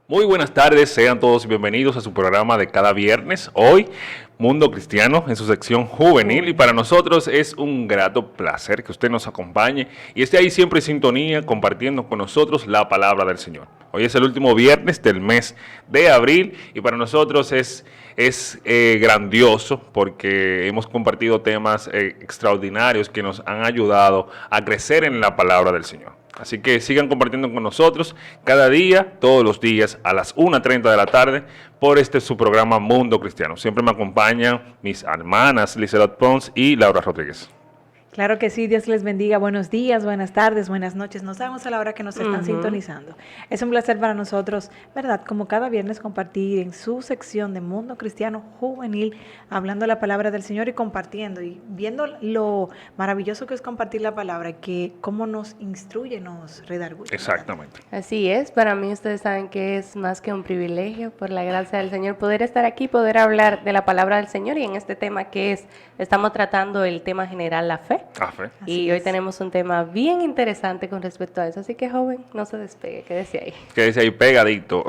Muy buenas tardes, sean todos bienvenidos a su programa de cada viernes. Hoy, Mundo Cristiano, en su sección juvenil. Y para nosotros es un grato placer que usted nos acompañe y esté ahí siempre en sintonía, compartiendo con nosotros la palabra del Señor. Hoy es el último viernes del mes de abril y para nosotros es grandioso porque hemos compartido temas extraordinarios que nos han ayudado a crecer en la palabra del Señor. Así que sigan compartiendo con nosotros cada día, todos los días, a las 1:30 de la tarde, por su programa Mundo Cristiano. Siempre me acompañan mis hermanas Lizelot Pons y Laura Rodríguez. Claro que sí, Dios les bendiga. Buenos días, buenas tardes, buenas noches. No sabemos a la hora que nos están sintonizando. Es un placer para nosotros, ¿verdad? Como cada viernes compartir en su sección de Mundo Cristiano Juvenil, hablando la palabra del Señor y compartiendo y viendo lo maravilloso que es compartir la palabra, que cómo nos instruye, nos redarguye. Exactamente. Así es, para mí ustedes saben que es más que un privilegio, por la gracia del Señor, poder estar aquí, poder hablar de la palabra del Señor y en este tema estamos tratando el tema general, la fe. Y hoy tenemos un tema bien interesante con respecto a eso, así que joven, no se despegue, quédese ahí. Quédese ahí pegadito.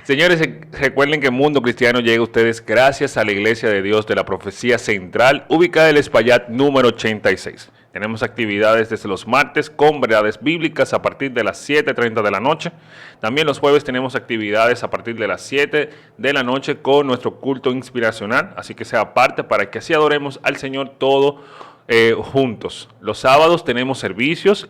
Señores, recuerden que Mundo Cristiano llega a ustedes gracias a la Iglesia de Dios de la Profecía Central, ubicada en el Espaillat número 86. Tenemos actividades desde los martes con verdades bíblicas a partir de las 7:30 de la noche. También los jueves tenemos actividades a partir de las 7 de la noche con nuestro culto inspiracional, así que sea parte para que así adoremos al Señor todo juntos. Los sábados tenemos servicios.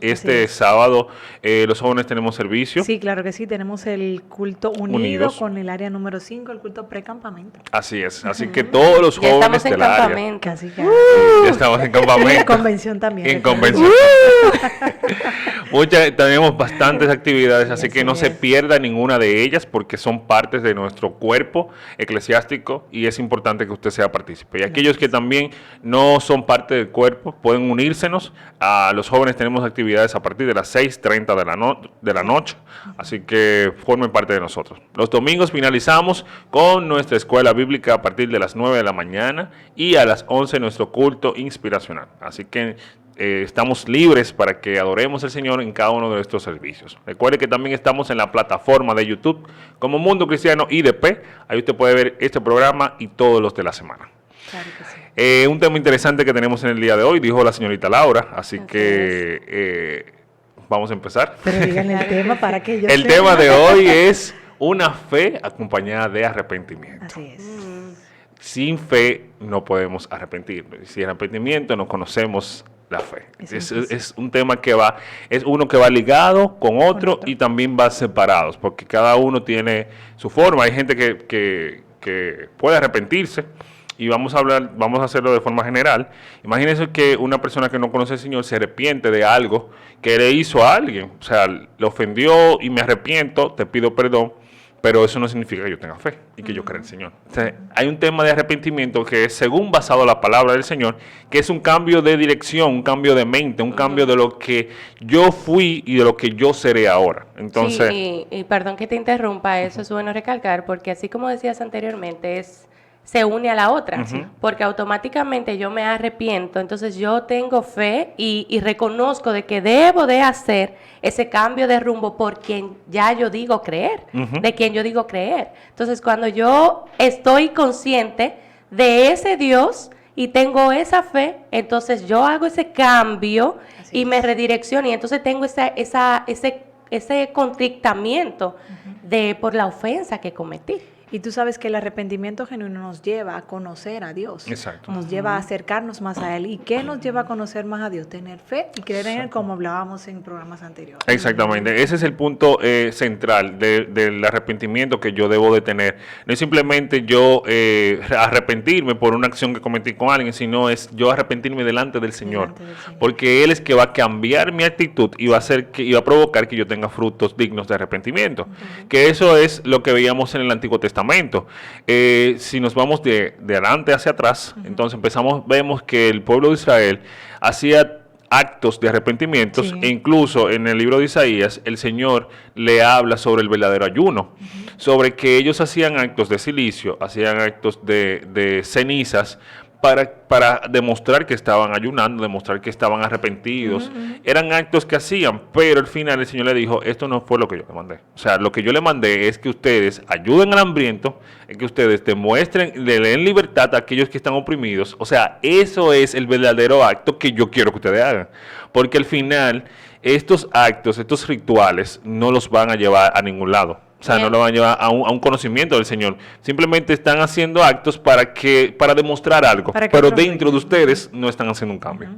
Sábado los jóvenes tenemos servicio. Sí, claro que sí. Tenemos el culto unido con el área número 5, el culto precampamento. Así es. Así que todos los jóvenes del área. Así que, ya estamos en campamento. En convención también. En convención. Tenemos bastantes actividades, así que no se pierda ninguna de ellas porque son partes de nuestro cuerpo eclesiástico y es importante que usted sea partícipe. Y aquellos que también no son parte del cuerpo pueden unírsenos. A los jóvenes tenemos actividades a partir de las 6:30 de la noche, así que formen parte de nosotros. Los domingos finalizamos con nuestra escuela bíblica a partir de las 9 de la mañana y a las 11 nuestro culto inspiracional. Así que estamos libres para que adoremos al Señor en cada uno de estos servicios. Recuerde que también estamos en la plataforma de YouTube como Mundo Cristiano IDP. Ahí usted puede ver este programa y todos los de la semana. Claro que sí. Un tema interesante que tenemos en el día de hoy, dijo la señorita Laura, así que vamos a empezar. Pero díganle el tema para que yo El tema de hoy es una fe acompañada de arrepentimiento. Así es. Sin fe no podemos arrepentirnos. Sin arrepentimiento no conocemos la fe. Es un tema es uno que va ligado con otro y también va separados, porque cada uno tiene su forma. Hay gente que puede arrepentirse. Y vamos a hacerlo de forma general. Imagínense que una persona que no conoce al Señor se arrepiente de algo que le hizo a alguien. O sea, le ofendió y me arrepiento, te pido perdón, pero eso no significa que yo tenga fe y que yo crea en el Señor. O sea, hay un tema de arrepentimiento que es según basado en la palabra del Señor, que es un cambio de dirección, un cambio de mente, un cambio de lo que yo fui y de lo que yo seré ahora. Entonces, sí, y perdón que te interrumpa, eso es bueno recalcar, porque así como decías anteriormente, se une a la otra, porque automáticamente yo me arrepiento, entonces yo tengo fe y reconozco de que debo de hacer ese cambio de rumbo por quien ya yo digo creer, de quien yo digo creer. Entonces cuando yo estoy consciente de ese Dios y tengo esa fe, entonces yo hago ese cambio y me redirecciono y entonces tengo ese contrictamiento por la ofensa que cometí. Y tú sabes que el arrepentimiento genuino nos lleva a conocer a Dios. Exacto. Nos lleva a acercarnos más a Él. ¿Y qué nos lleva a conocer más a Dios? Tener fe y creer en Él, como hablábamos en programas anteriores. Exactamente. Ese es el punto central del arrepentimiento que yo debo de tener. No es simplemente yo arrepentirme por una acción que cometí con alguien, sino es yo arrepentirme delante del Señor. Porque Él es que va a cambiar mi actitud y va a provocar que yo tenga frutos dignos de arrepentimiento. Que eso es lo que veíamos en el Antiguo Testamento. Si nos vamos de adelante hacia atrás, entonces vemos que el pueblo de Israel hacía actos de arrepentimiento, e incluso en el libro de Isaías el Señor le habla sobre el verdadero ayuno, sobre que ellos hacían actos de silicio, hacían actos de cenizas para demostrar que estaban ayunando, demostrar que estaban arrepentidos. Eran actos que hacían, pero al final el Señor le dijo, esto no fue lo que yo le mandé. O sea, lo que yo le mandé es que ustedes ayuden al hambriento, es que ustedes demuestren, le den libertad a aquellos que están oprimidos. O sea, eso es el verdadero acto que yo quiero que ustedes hagan. Porque al final, estos actos, estos rituales, no los van a llevar a ningún lado. O sea, no lo van a llevar a un conocimiento del Señor. Simplemente están haciendo actos para demostrar algo. Pero dentro de ustedes no están haciendo un cambio.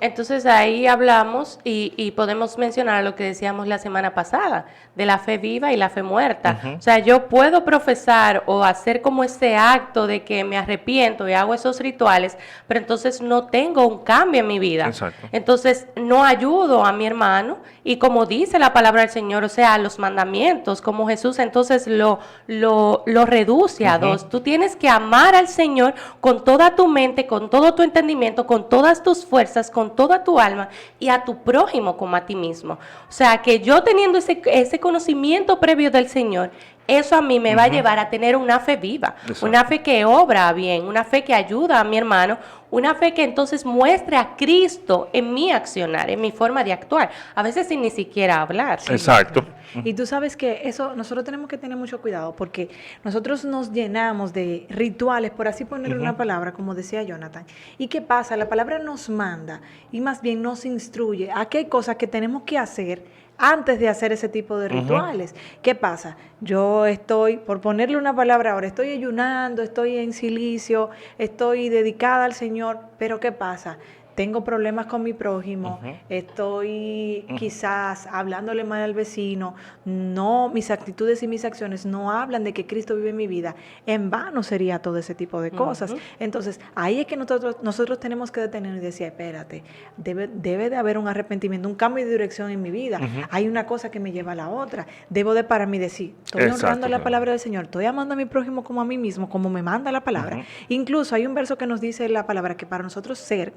Entonces ahí hablamos y podemos mencionar lo que decíamos la semana pasada, de la fe viva y la fe muerta. O sea, yo puedo profesar o hacer como ese acto de que me arrepiento y hago esos rituales, pero entonces no tengo un cambio en mi vida. Exacto. Entonces no ayudo a mi hermano y como dice la palabra del Señor, o sea, los mandamientos, como Jesús entonces lo reduce a dos. Tú tienes que amar al Señor con toda tu mente, con todo tu entendimiento, con todas tus fuerzas, con toda tu alma y a tu prójimo como a ti mismo. O sea, que yo teniendo ese conocimiento previo del Señor, eso a mí me va a llevar a tener una fe viva, una fe que obra bien, una fe que ayuda a mi hermano, una fe que entonces muestre a Cristo en mi accionar, en mi forma de actuar, a veces sin ni siquiera hablar. Sí, exacto. Y tú sabes que eso nosotros tenemos que tener mucho cuidado porque nosotros nos llenamos de rituales, por así ponerle una palabra, como decía Jonathan. ¿Y qué pasa? La palabra nos manda y más bien nos instruye a qué hay cosas que tenemos que hacer antes de hacer ese tipo de rituales. ¿Qué pasa? Yo estoy, por ponerle una palabra ahora, estoy ayunando, estoy en silicio, estoy dedicada al Señor, pero ¿qué pasa? Tengo problemas con mi prójimo, estoy quizás hablándole mal al vecino, no, mis actitudes y mis acciones no hablan de que Cristo vive en mi vida, en vano sería todo ese tipo de cosas. Entonces, ahí es que nosotros tenemos que detenernos y decir, espérate, debe de haber un arrepentimiento, un cambio de dirección en mi vida, hay una cosa que me lleva a la otra, debo de pararme y decir, estoy honrando la palabra del Señor, estoy amando a mi prójimo como a mí mismo, como me manda la palabra. Incluso hay un verso que nos dice la palabra que para nosotros ser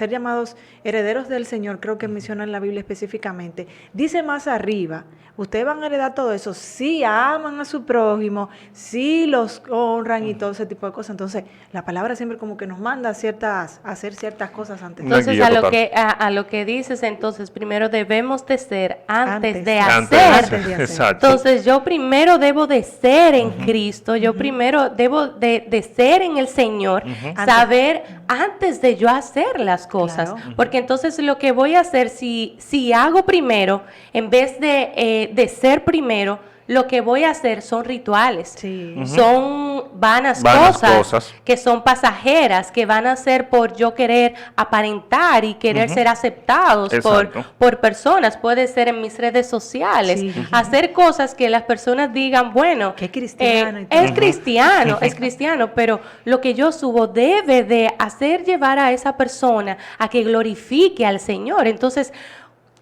llamados herederos del Señor, creo que menciona en la Biblia específicamente, dice más arriba, ustedes van a heredar todo eso, si aman a su prójimo, si los honran y todo ese tipo de cosas. Entonces, la palabra siempre como que nos manda a hacer ciertas cosas antes. Entonces, a lo que dices, entonces, primero debemos de ser antes de hacer. Exacto. Entonces, yo primero debo de ser en Cristo, yo primero debo de ser en el Señor, saber antes de yo hacer las cosas, porque entonces lo que voy a hacer, si hago primero, en vez de ser primero, lo que voy a hacer son rituales, son vanas cosas que son pasajeras, que van a ser por yo querer aparentar y querer ser aceptados por personas, puede ser en mis redes sociales, hacer cosas que las personas digan, bueno, qué cristiano es cristiano, pero lo que yo subo debe de hacer llevar a esa persona a que glorifique al Señor. Entonces,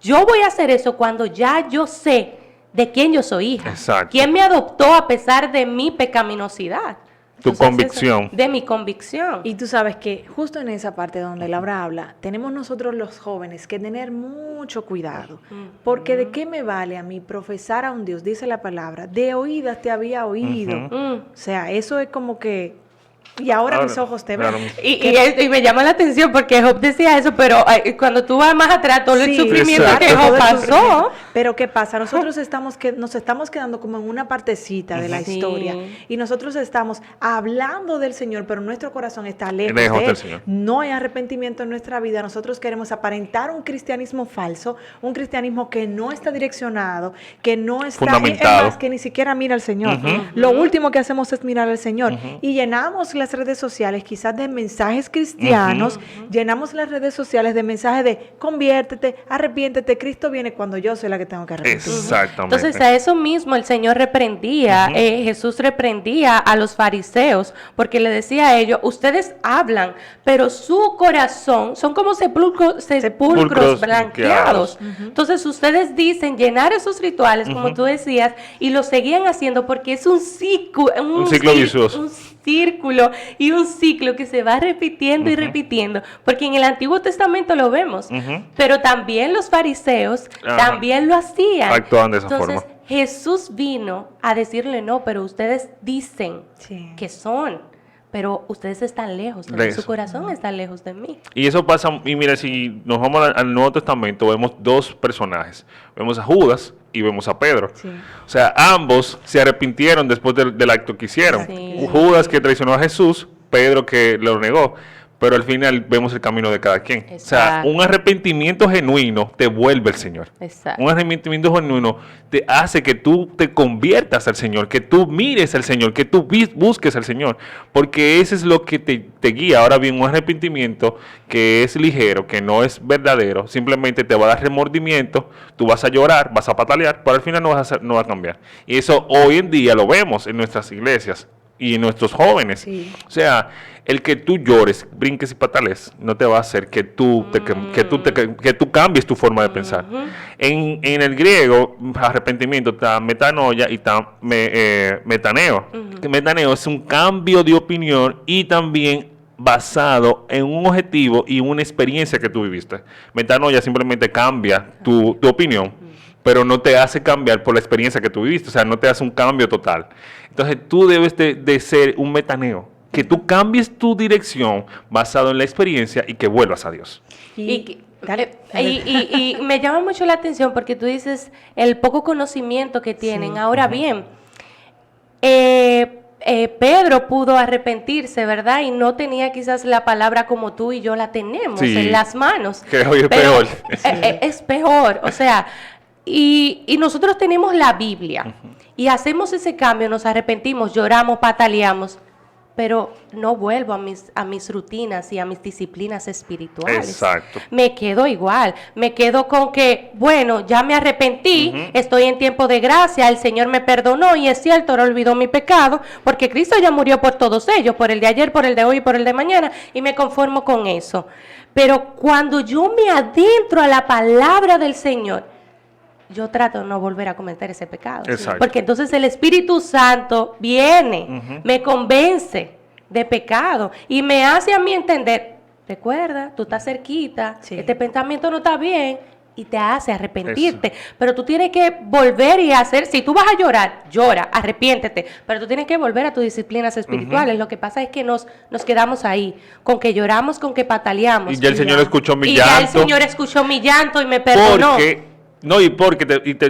yo voy a hacer eso cuando ya yo sé de quién yo soy hija. Exacto. ¿Quién me adoptó a pesar de mi pecaminosidad? Entonces, convicción. De mi convicción. Y tú sabes que justo en esa parte donde Laura habla, tenemos nosotros los jóvenes que tener mucho cuidado. Porque ¿de qué me vale a mí profesar a un Dios? Dice la palabra, de oídas te había oído. O sea, eso es como que... Y ahora mis ojos te ven. Y me llama la atención porque Job decía eso, pero cuando tú vas más atrás, todo el sufrimiento que Job pasó. Pero ¿qué pasa? Nosotros nos estamos quedando como en una partecita de la historia. Y nosotros estamos hablando del Señor, pero nuestro corazón está lejos de Él. Señor. No hay arrepentimiento en nuestra vida. Nosotros queremos aparentar un cristianismo falso, un cristianismo que no está direccionado, que no está fundamentado, que ni siquiera mira al Señor. Lo último que hacemos es mirar al Señor. Y llenamos las redes sociales quizás de mensajes cristianos, llenamos las redes sociales de mensajes de conviértete, arrepiéntete, Cristo viene cuando yo soy la que tengo que arrepentir. Exactamente. Entonces a eso mismo el Señor reprendía, Jesús reprendía a los fariseos, porque le decía a ellos, ustedes hablan, pero su corazón son como sepulcros blanqueados. Entonces ustedes dicen llenar esos rituales, como tú decías, y lo seguían haciendo porque es un ciclo vicioso. Un círculo y un ciclo que se va repitiendo y repitiendo, porque en el Antiguo Testamento lo vemos, pero también los fariseos también lo hacían. Actuaban de esa forma. Jesús vino a decirle no, pero ustedes dicen que son, pero ustedes están lejos de mí, su corazón está lejos de mí. Y eso pasa, y mira, si nos vamos al Nuevo Testamento, vemos dos personajes. Vemos a Judas y vemos a Pedro. Sí. O sea, ambos se arrepintieron después del acto que hicieron. Sí. Judas que traicionó a Jesús, Pedro que lo negó. Pero al final vemos el camino de cada quien. Exacto. O sea, un arrepentimiento genuino te vuelve el Señor. Exacto. Un arrepentimiento genuino te hace que tú te conviertas al Señor, que tú mires al Señor, que tú busques al Señor. Porque eso es lo que te guía. Ahora bien, un arrepentimiento que es ligero, que no es verdadero, simplemente te va a dar remordimiento, tú vas a llorar, vas a patalear, pero al final no va a cambiar. Y eso hoy en día lo vemos en nuestras iglesias y en nuestros jóvenes. Sí. O sea, el que tú llores, brinques y patales, no te va a hacer que tú cambies tu forma de pensar. En el griego, arrepentimiento está metanoia y está metaneo. Metaneo es un cambio de opinión y también basado en un objetivo y una experiencia que tú viviste. Metanoia simplemente cambia tu opinión, pero no te hace cambiar por la experiencia que tú viviste, o sea, no te hace un cambio total. Entonces tú debes de ser un metaneo, que tú cambies tu dirección basado en la experiencia y que vuelvas a Dios. Y me llama mucho la atención porque tú dices el poco conocimiento que tienen. Sí. Ahora bien, Pedro pudo arrepentirse, ¿verdad? Y no tenía quizás la palabra como tú y yo la tenemos en las manos. Que hoy es Pero, peor. Es peor, o sea, y nosotros tenemos la Biblia y hacemos ese cambio, nos arrepentimos, lloramos, pataleamos, pero no vuelvo a mis rutinas y a mis disciplinas espirituales. Exacto. Me quedo igual, me quedo con que, bueno, ya me arrepentí, estoy en tiempo de gracia, el Señor me perdonó y es cierto, ahora olvidó mi pecado, porque Cristo ya murió por todos ellos, por el de ayer, por el de hoy y por el de mañana, y me conformo con eso. Pero cuando yo me adentro a la palabra del Señor, yo trato de no volver a cometer ese pecado. Exacto. Porque entonces el Espíritu Santo viene, me convence de pecado y me hace a mí entender, recuerda, tú estás cerquita, Sí. este pensamiento no está bien y te hace arrepentirte. Pero tú tienes que volver y hacer, si tú vas a llorar, llora, arrepiéntete, pero tú tienes que volver a tus disciplinas espirituales. Lo que pasa es que nos quedamos ahí, con que lloramos, con que pataleamos. Y ya el Señor escuchó mi y llanto. ya el Señor escuchó mi llanto y me perdonó. Te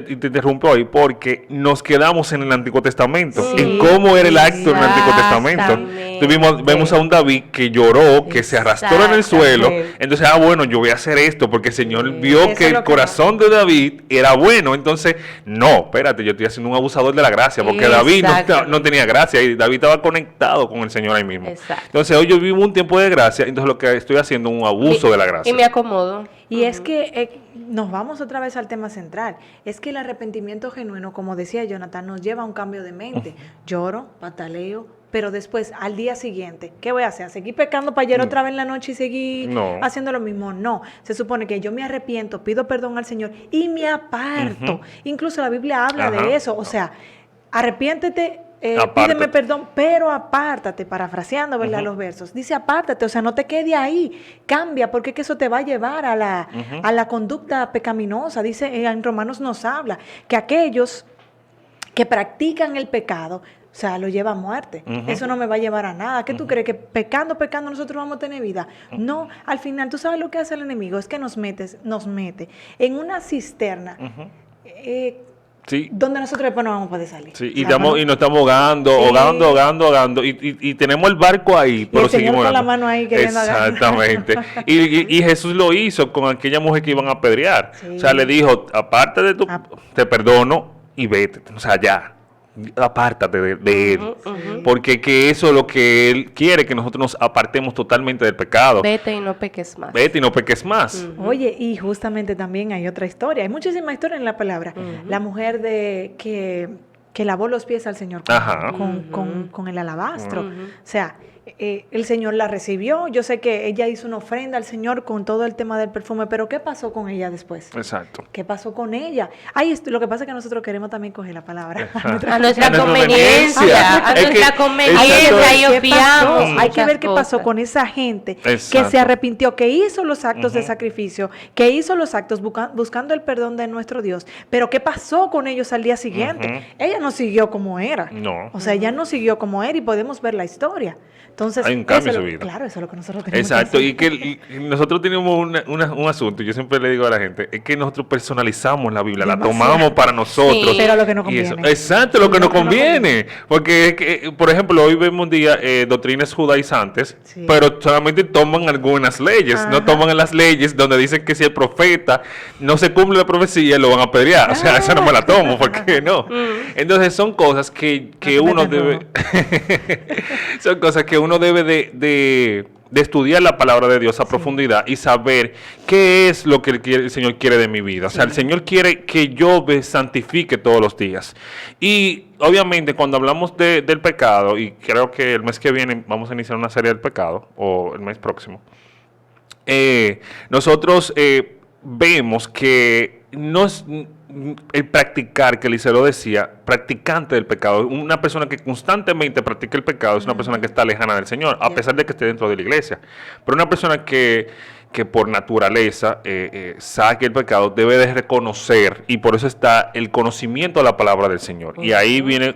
interrumpo ahí, porque nos quedamos en el Antiguo Testamento, Sí, en cómo era el acto en el Antiguo Testamento. exactamente. Vemos a un David que lloró, que se arrastró en el suelo. Exactamente. Entonces, bueno, yo voy a hacer esto porque el Señor vio eso que es el lo que corazón de David era bueno. Entonces, no, espérate, yo estoy haciendo un abusador de la gracia, porque David no tenía gracia y David estaba conectado con el Señor ahí mismo. Exacto. Entonces, hoy yo vivo un tiempo de gracia, entonces lo que estoy haciendo es un abuso de la gracia. Y me acomodo. Y es que nos vamos otra vez al tema central. Es que el arrepentimiento genuino, como decía Jonathan, nos lleva a un cambio de mente. Lloro, pataleo, pero después, al día siguiente, ¿qué voy a hacer? ¿Seguir pecando para ayer otra vez en la noche y seguir haciendo lo mismo? No. Se supone que yo me arrepiento, pido perdón al Señor y me aparto. Incluso la Biblia habla de eso. O sea, arrepiéntete. Pídeme perdón, pero apártate, parafraseando, ¿verdad? Los versos. Dice apártate, o sea, no te quede ahí, cambia, porque es que eso te va a llevar a la conducta pecaminosa. Dice, en Romanos nos habla que aquellos que practican el pecado, o sea, lo lleva a muerte. Eso no me va a llevar a nada. ¿Qué tú crees? ¿Que pecando nosotros vamos a tener vida? No, al final, ¿tú sabes lo que hace el enemigo? Es que nos mete en una cisterna. Sí. Donde nosotros después no vamos a poder salir. Sí, y nos estamos ahogando, y tenemos el barco ahí, pero el Señor seguimos con la mano ahí queriendo agarrar. Exactamente. y Jesús lo hizo con aquella mujer que iban a apedrear. Sí. O sea, le dijo, aparte de te perdono y vete. O sea, ya, apártate de él. Porque que eso es lo que él quiere, que nosotros nos apartemos totalmente del pecado. Vete y no peques más. Vete y no peques más. Oye, y justamente también hay otra historia. Hay muchísimas historias en la palabra. La mujer que lavó los pies al Señor con el alabastro. O sea, el Señor la recibió. Yo sé que ella hizo una ofrenda al Señor con todo el tema del perfume, pero ¿qué pasó con ella después? Exacto. ¿Qué pasó con ella? Lo que pasa es que nosotros queremos también coger la palabra. A nuestra conveniencia. A nuestra conveniencia y obviamos. Hay que ver qué pasó con esa gente que se arrepintió, que hizo los actos de sacrificio, que hizo los actos buscando el perdón de nuestro Dios. Pero ¿qué pasó con ellos al día siguiente? Ella no siguió como era. No. O sea, ella no siguió como era y podemos ver la historia. Entonces, hay un cambio en eso su es vida. claro, eso es lo que nosotros tenemos Exacto, que hacer. y nosotros tenemos un asunto, yo siempre le digo a la gente, es que nosotros personalizamos la Biblia, la Demasiado. tomamos para nosotros. Sí. Pero lo que nos Y eso, conviene. exacto, Sí, lo que nos lo que nos conviene. Porque, es que, por ejemplo, hoy vemos un día doctrinas judaizantes, Sí. pero solamente toman algunas leyes, no Ajá. toman las leyes donde dicen que si el profeta no se cumple la profecía, lo van a apedrear. O sea, esa no me la tomo, porque no. Entonces son cosas que te uno metas debe... rojo. Son cosas que uno debe de estudiar la palabra de Dios a profundidad y saber qué es lo que el Señor quiere de mi vida. O sea, el Señor quiere que yo me santifique todos los días. Y obviamente cuando hablamos del pecado, y creo que el mes que viene vamos a iniciar una serie del pecado, o el mes próximo, nosotros vemos que no es el practicar, que Eliseo decía, practicante del pecado. Una persona que constantemente practica el pecado es una persona que está lejana del Señor, a pesar de que esté dentro de la iglesia. Pero una persona que por naturaleza saque el pecado debe de reconocer, y por eso está el conocimiento de la palabra del Señor. Y ahí viene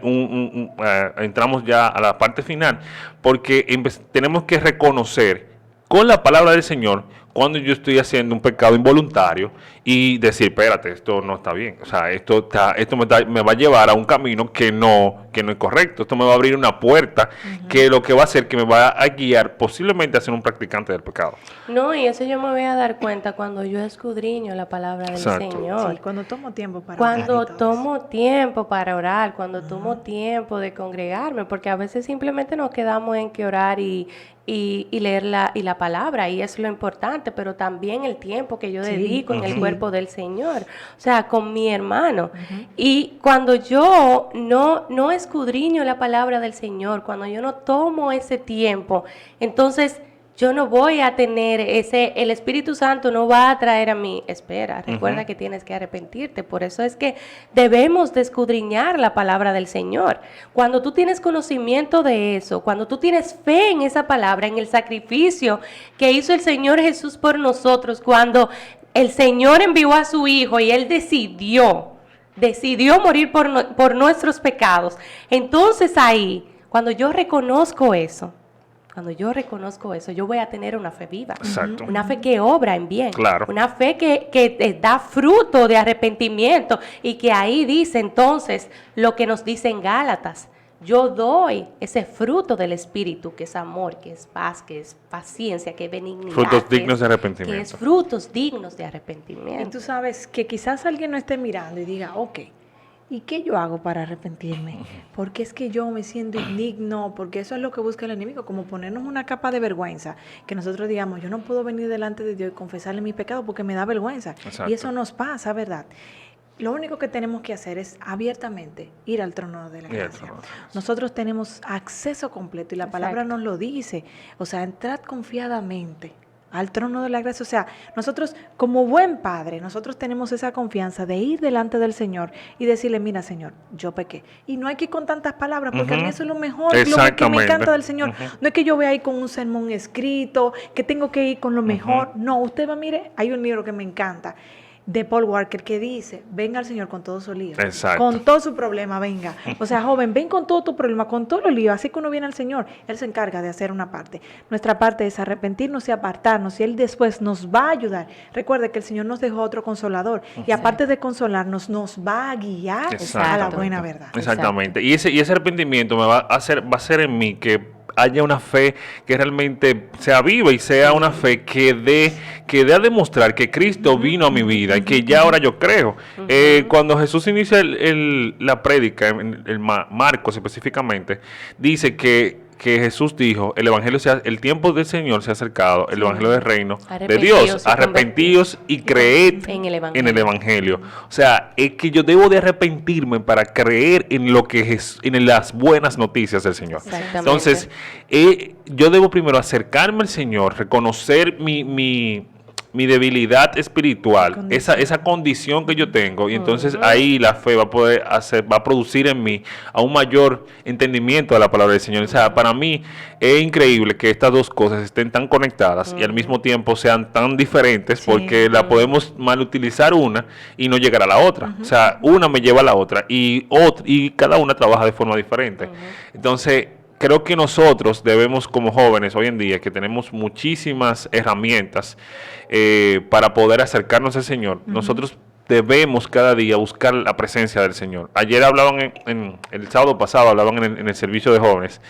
entramos ya a la parte final, porque tenemos que reconocer con la palabra del Señor cuando yo estoy haciendo un pecado involuntario y decir, espérate, esto no está bien. O sea, esto me va a llevar a un camino que no es correcto. Esto me va a abrir una puerta que lo que va a hacer que me va a guiar posiblemente a ser un practicante del pecado. No, y eso yo me voy a dar cuenta cuando yo escudriño la palabra del Exacto. Señor. Sí, cuando tomo tiempo para Cuando orar y todo tomo tiempo para orar, cuando tomo tiempo de congregarme, porque a veces simplemente nos quedamos en que orar y leer la palabra, y es lo importante, pero también el tiempo que yo Sí, dedico en el sí. cuerpo del Señor, o sea, con mi hermano. Y cuando yo no escudriño la palabra del Señor, cuando yo no tomo ese tiempo, entonces yo no voy a tener el Espíritu Santo no va a traer a mí, espera, recuerda que tienes que arrepentirte. Por eso es que debemos de escudriñar la palabra del Señor. Cuando tú tienes conocimiento de eso, cuando tú tienes fe en esa palabra, en el sacrificio que hizo el Señor Jesús por nosotros, cuando el Señor envió a su Hijo y Él decidió morir por nuestros pecados, entonces ahí, cuando yo reconozco eso, yo voy a tener una fe viva. Exacto. Una fe que obra en bien. Claro. Una fe que da fruto de arrepentimiento, y que ahí dice entonces lo que nos dice en Gálatas. Yo doy ese fruto del Espíritu, que es amor, que es paz, que es paciencia, que es benignidad. Frutos que dignos es- de arrepentimiento. Que es frutos dignos de Y arrepentimiento. tú sabes que quizás alguien no esté mirando y diga, ok, ¿y qué yo hago para arrepentirme? Porque es que yo me siento indigno, porque eso es lo que busca el enemigo, como ponernos una capa de vergüenza, que nosotros digamos, yo no puedo venir delante de Dios y confesarle mi pecado porque me da vergüenza. Exacto. Y eso nos pasa, ¿verdad? Lo único que tenemos que hacer es abiertamente ir al trono de la Ir al gracia. trono de la gracia. Nosotros tenemos acceso completo y la palabra Exacto. nos lo dice. O sea, entrad confiadamente al trono de la gracia. O sea, nosotros como buen padre, nosotros tenemos esa confianza de ir delante del Señor y decirle, mira Señor, yo pequé. Y no hay que ir con tantas palabras, porque a mí eso es lo mejor, lo que me Exactamente. encanta del Señor. No es que yo voy a ir con un sermón escrito, que tengo que ir con lo mejor. No, usted va, mire, hay un libro que me encanta, de Paul Walker, que dice, venga al Señor con todo su lío, Exacto. con todo su problema, venga. O sea, joven, ven con todo tu problema, con todo el lío, así que uno viene al Señor, Él se encarga de hacer una parte. Nuestra parte es arrepentirnos y apartarnos, y Él después nos va a ayudar. Recuerde que el Señor nos dejó otro consolador, y aparte de consolarnos, nos va a guiar a la Exactamente. buena verdad. Exactamente. Y ese arrepentimiento va a ser en mí que haya una fe que realmente sea viva y sea una fe que dé a demostrar que Cristo vino a mi vida y que ya ahora yo creo. Cuando Jesús inicia la prédica, en Marcos específicamente, dice que Jesús dijo, el tiempo del Señor se ha acercado, el evangelio del reino de Arrepentíos Dios, y arrepentíos y creed en el en el evangelio. O sea, es que yo debo de arrepentirme para creer en lo que en las buenas noticias del Señor. Exactamente. Entonces, yo debo primero acercarme al Señor, reconocer mi debilidad espiritual, Condición. esa condición que yo tengo, y entonces ahí la fe va a producir en mí a un mayor entendimiento de la palabra del Señor. O sea, para mí es increíble que estas dos cosas estén tan conectadas y al mismo tiempo sean tan diferentes, Sí. porque la podemos mal utilizar una y no llegar a la otra. O sea, una me lleva a la otra y cada una trabaja de forma diferente. Entonces, creo que nosotros debemos, como jóvenes hoy en día, que tenemos muchísimas herramientas para poder acercarnos al Señor, nosotros debemos cada día buscar la presencia del Señor. Ayer hablaban, el sábado pasado, hablaban en el servicio de jóvenes,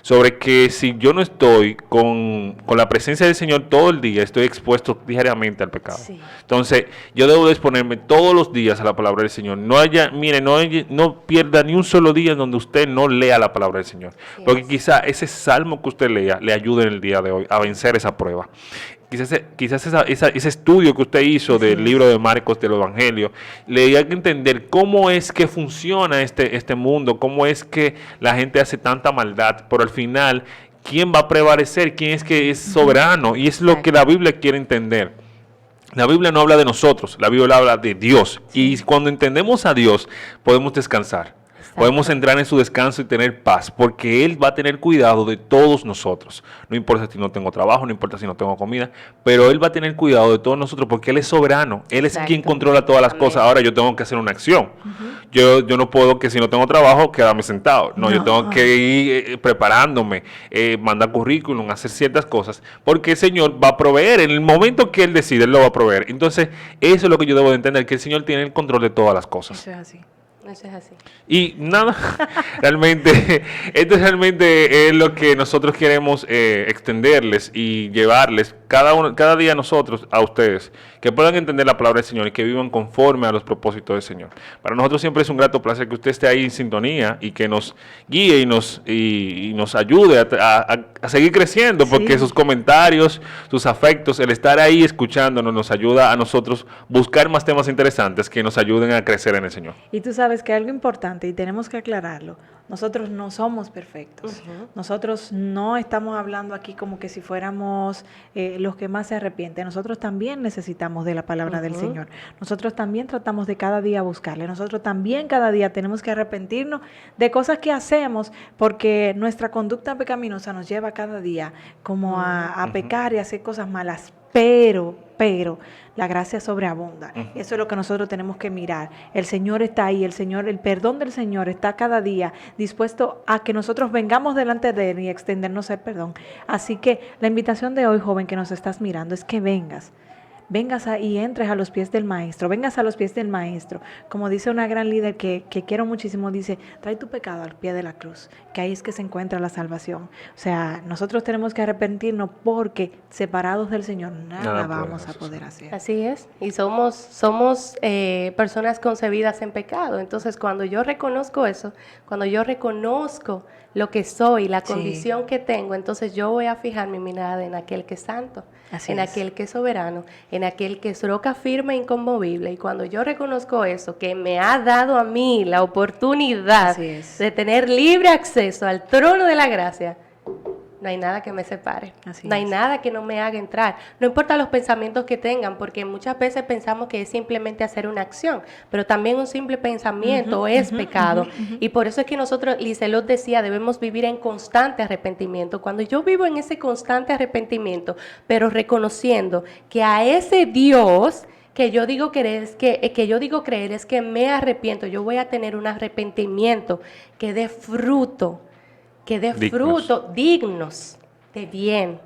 sobre que si yo no estoy con la presencia del Señor todo el día, estoy expuesto diariamente al pecado. Sí. Entonces, yo debo de exponerme todos los días a la palabra del Señor. No pierda ni un solo día en donde usted no lea la palabra del Señor. Sí, porque quizá ese salmo que usted lea le ayude en el día de hoy a vencer esa prueba. Quizás ese estudio que usted hizo del libro de Marcos, del Evangelio, le hay que entender cómo es que funciona este mundo, cómo es que la gente hace tanta maldad, pero al final, ¿quién va a prevalecer? ¿Quién es que es soberano? Y es lo que la Biblia quiere entender. La Biblia no habla de nosotros, la Biblia habla de Dios. Y cuando entendemos a Dios, podemos descansar. Podemos entrar en su descanso y tener paz, porque Él va a tener cuidado de todos nosotros. No importa si no tengo trabajo, no importa si no tengo comida, pero Él va a tener cuidado de todos nosotros porque Él es soberano. Él es quien controla todas las cosas. Ahora yo tengo que hacer una acción. Yo no puedo que si no tengo trabajo, quedarme sentado. No, yo tengo que ir preparándome, mandar currículum, hacer ciertas cosas, porque el Señor va a proveer. En el momento que Él decide, Él lo va a proveer. Entonces, eso es lo que yo debo de entender, que el Señor tiene el control de todas las cosas. Eso es así. Eso es así. Y nada, realmente, esto realmente es lo que nosotros queremos extenderles y llevarles cada día nosotros a ustedes, que puedan entender la palabra del Señor y que vivan conforme a los propósitos del Señor. Para nosotros siempre es un grato placer que usted esté ahí en sintonía y que nos guíe y nos ayude a seguir creciendo, porque sus comentarios, sus afectos, el estar ahí escuchándonos nos ayuda a nosotros buscar más temas interesantes que nos ayuden a crecer en el Señor. Y tú sabes que algo importante, y tenemos que aclararlo, nosotros no somos perfectos. Nosotros no estamos hablando aquí como que si fuéramos los que más se arrepienten. Nosotros también necesitamos de la palabra del Señor. Nosotros también tratamos de cada día buscarle. Nosotros también cada día tenemos que arrepentirnos de cosas que hacemos, porque nuestra conducta pecaminosa nos lleva cada día como a pecar y a hacer cosas malas. Pero la gracia sobreabunda. Eso es lo que nosotros tenemos que mirar. El Señor está ahí, el perdón del Señor está cada día dispuesto a que nosotros vengamos delante de Él y extendernos el perdón. Así que la invitación de hoy, joven, que nos estás mirando, es que vengas y entres a los pies del Maestro, vengas a los pies del Maestro. Como dice una gran líder que quiero muchísimo, dice, trae tu pecado al pie de la cruz, que ahí es que se encuentra la salvación. O sea, nosotros tenemos que arrepentirnos porque separados del Señor nada vamos a poder hacer. Así es, y somos personas concebidas en pecado. Entonces, cuando yo reconozco eso, cuando yo reconozco lo que soy, la condición que tengo, entonces yo voy a fijar mi mirada en aquel que es santo, aquel que es soberano, en aquel que es roca firme e inconmovible. Y cuando yo reconozco eso, que me ha dado a mí la oportunidad de tener libre acceso al trono de la gracia, no hay nada que me separe, no hay nada que no me haga entrar. No importa los pensamientos que tengan, porque muchas veces pensamos que es simplemente hacer una acción, pero también un simple pensamiento es pecado. Y por eso es que nosotros, Liselot decía, debemos vivir en constante arrepentimiento. Cuando yo vivo en ese constante arrepentimiento, pero reconociendo que a ese Dios que yo digo creer es que me arrepiento, yo voy a tener un arrepentimiento que dé fruto, dignos de bien,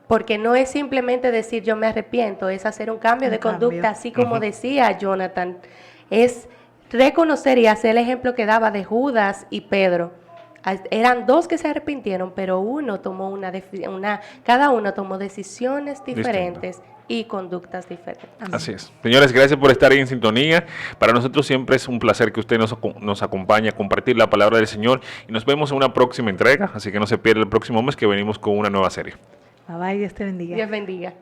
porque no es simplemente decir yo me arrepiento, es hacer un cambio de conducta, así como decía Jonathan, es reconocer y hacer el ejemplo que daba de Judas y Pedro. Eran dos que se arrepintieron, pero cada uno tomó decisiones diferentes y conductas diferentes. Así es. Señores, gracias por estar ahí en sintonía. Para nosotros siempre es un placer que usted nos acompañe a compartir la palabra del Señor y nos vemos en una próxima entrega, así que no se pierda el próximo mes que venimos con una nueva serie. Bye bye, Dios te bendiga. Dios bendiga.